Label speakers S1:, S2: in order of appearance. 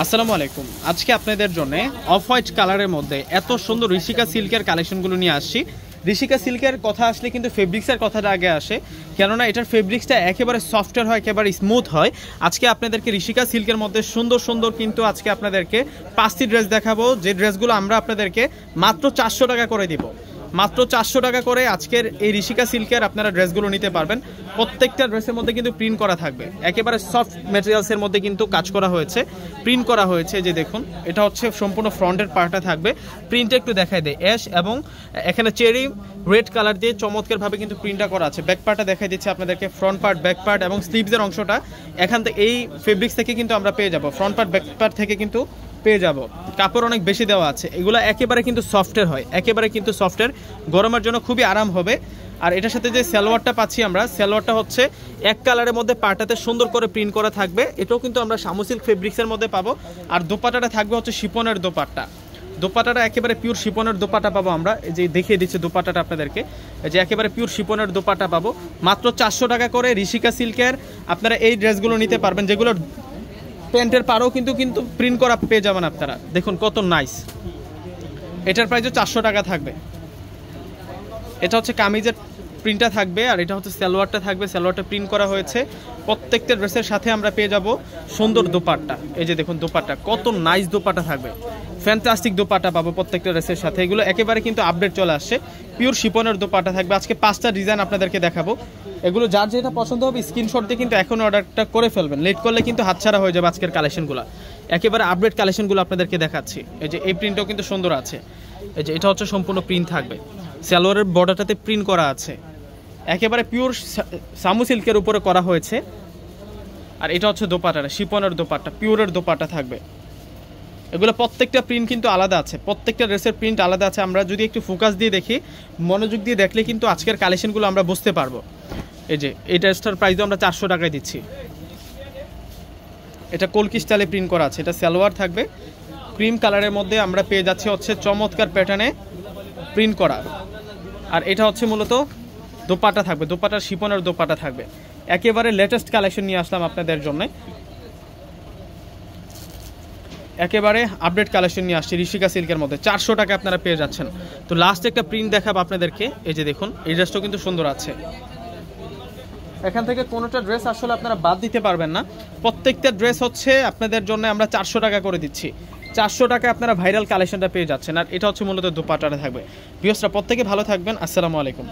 S1: আসসালামু আলাইকুম। আজকে আপনাদের জন্য অফ হোয়াইট কালারের মধ্যে এত সুন্দর ঋষিকা সিল্কের কালেকশনগুলো নিয়ে আসছি। ঋষিকা সিল্কের কথা আসলে কিন্তু ফেব্রিক্সের কথাটা আগে আসে, কেননা এটার ফেব্রিক্সটা একেবারে সফটওয়্যার হয়, একেবারে স্মুথ হয়। আজকে আপনাদেরকে ঋষিকা সিল্কের মধ্যে সুন্দর সুন্দর কিন্তু আজকে আপনাদেরকে 5টি ড্রেস দেখাবো, যে ড্রেসগুলো আমরা আপনাদেরকে মাত্র 400 টাকা করে দিব। মাত্র 400 টাকা করে আজকের এই ঋষিকা সিল্কের আপনারা ড্রেসগুলো নিতে পারবেন। প্রত্যেকটা ড্রেসের মধ্যে কিন্তু প্রিন্ট করা থাকবে, একেবারে সফট ম্যাটেরিয়ালসের মধ্যে কিন্তু কাজ করা হয়েছে, প্রিন্ট করা হয়েছে। যে দেখুন, এটা হচ্ছে সম্পূর্ণ ফ্রন্টের পার্টটা থাকবে। প্রিন্টটা একটু দেখাই দেয় অ্যাশ এবং এখানে চেরি রেড কালার দিয়ে চমৎকারভাবে কিন্তু প্রিন্টটা করা আছে। ব্যাক পার্টটা দেখাই দিচ্ছে আপনাদেরকে, ফ্রন্ট পার্ট, ব্যাক পার্ট এবং স্লিভসের অংশটা এখান থেকে এই ফেব্রিক্স থেকে কিন্তু আমরা পেয়ে যাব। ফ্রন্ট পার্ট, ব্যাক পার্ট থেকে কিন্তু পেয়ে যাব। কাপড় অনেক বেশি দেওয়া আছে, এগুলো একেবারে কিন্তু সফটের হয়, একেবারে কিন্তু সফটের, গরমের জন্য খুবই আরাম হবে। আর এটার সাথে যে সালোয়ারটা পাচ্ছি আমরা, সালোয়ারটা হচ্ছে এক কালারের মধ্যে পাটাতে সুন্দর করে প্রিন্ট করা থাকবে। এটাও কিন্তু আমরা শামু সিল্ক ফেব্রিক্সের মধ্যে পাবো। আর দোপাট্টাটা থাকবে হচ্ছে শিপনের দোপাট্টা। দোপাট্টাটা একেবারে পিওর শিপনের দোপাট্টা পাবো আমরা। এই যে দেখিয়ে দিচ্ছে দোপাট্টাটা আপনাদেরকে, এই যে একেবারে পিওর শিপনের দোপাট্টা পাবো মাত্র 400 টাকা করে। ঋষিকা সিল্কের আপনারা এই ড্রেসগুলো নিতে পারবেন, যেগুলো প্যান্টের পাড়ও কিন্তু প্রিন্ট করা পেয়ে যাবেন আপনারা। দেখুন কত নাইস, এটার প্রাইসও 400 টাকা থাকবে। এটা হচ্ছে কামিজের প্রিন্টটা থাকবে, আর এটা হচ্ছে সালোয়ারটা থাকবে, সালোয়ারটা প্রিন্ট করা হয়েছে। প্রত্যেকটা ড্রেসের সাথে আমরা পেয়ে যাব সুন্দর দোপাট্টা। এই যে দেখুন দোপাট্টা, কত নাইস দোপাট্টা থাকবে, ফ্যান্টাস্টিক দোপাট্টা পাবো প্রত্যেকটা ড্রেসের সাথে। এগুলো একেবারে কিন্তু আপডেট চলে আসছে, পিওর শিপনের দোপাট্টা থাকবে। আজকে 5টা ডিজাইন আপনাদেরকে দেখাবো, এগুলো যার যেটা পছন্দ হবে স্ক্রিনশট দিয়ে কিন্তু এখন অর্ডারটা করে ফেলবেন, লেট করলে কিন্তু হাতছাড়া হয়ে যাবে আজকের কালেকশনগুলো। একেবারে আপডেট কালেকশনগুলো আপনাদেরকে দেখাচ্ছি। এই যে এই প্রিন্টটাও কিন্তু সুন্দর আছে, এই যে এটা হচ্ছে সম্পূর্ণ প্রিন্ট থাকবে, সালোয়ারের বর্ডারটাতে প্রিন্ট করা আছে, একেবারে পিওর শামু সিল্কের উপরে করা হয়েছে। আর এটা হচ্ছে দোপাট্টাটা, শিপনের দোপাট্টা, পিওরের দোপাট্টা থাকবে। এগুলো প্রত্যেকটা প্রিন্ট কিন্তু আলাদা আছে, প্রত্যেকটা ড্রেসের প্রিন্ট আলাদা আছে। আমরা যদি একটু ফোকাস দিয়ে দেখি, মনোযোগ দিয়ে দেখলে কিন্তু আজকের কালেকশনগুলো আমরা বুঝতে পারবো। এই যে এই ড্রেসটার প্রাইসও আমরা 400 টাকায় দিচ্ছি। এটা কলকি স্টাইলে প্রিন্ট করা আছে, এটা সালোয়ার থাকবে ক্রিম কালারের মধ্যে, আমরা পেয়ে যাচ্ছি হচ্ছে চমৎকার প্যাটার্নে প্রিন্ট করা। আর এটা হচ্ছে মূলত দোপাট্টা থাকবে, দোপাট্টার শিপনের দোপাট্টা থাকবে। একেবারে লেটেস্ট কালেকশন নিয়ে আসলাম আপনাদের জন্য, একেবারে আপডেট কালেকশন নিয়ে আসছি ঋষিকা সিল্কের মধ্যে। 400 টাকা আপনারা পেয়ে যাচ্ছেন। তো লাস্ট একটা প্রিন্ট দেখাবো আপনাদেরকে, এই যে দেখুন এই ড্রেসটাও কিন্তু সুন্দর আছে। এখান থেকে কোনোটা ড্রেস আসলে আপনারা বাদ দিতে পারবেন না, প্রত্যেকটা ড্রেস হচ্ছে আপনাদের জন্য আমরা 400 টাকা করে দিচ্ছি। 400 টাকা আপনারা ভাইরাল কালেকশনটা পেয়ে যাচ্ছেন। আর এটা হচ্ছে মূলত দোপাট্টাটা থাকবে। ভিউয়ার্সরা প্রত্যেকে ভালো থাকবেন, আসসালামু আলাইকুম।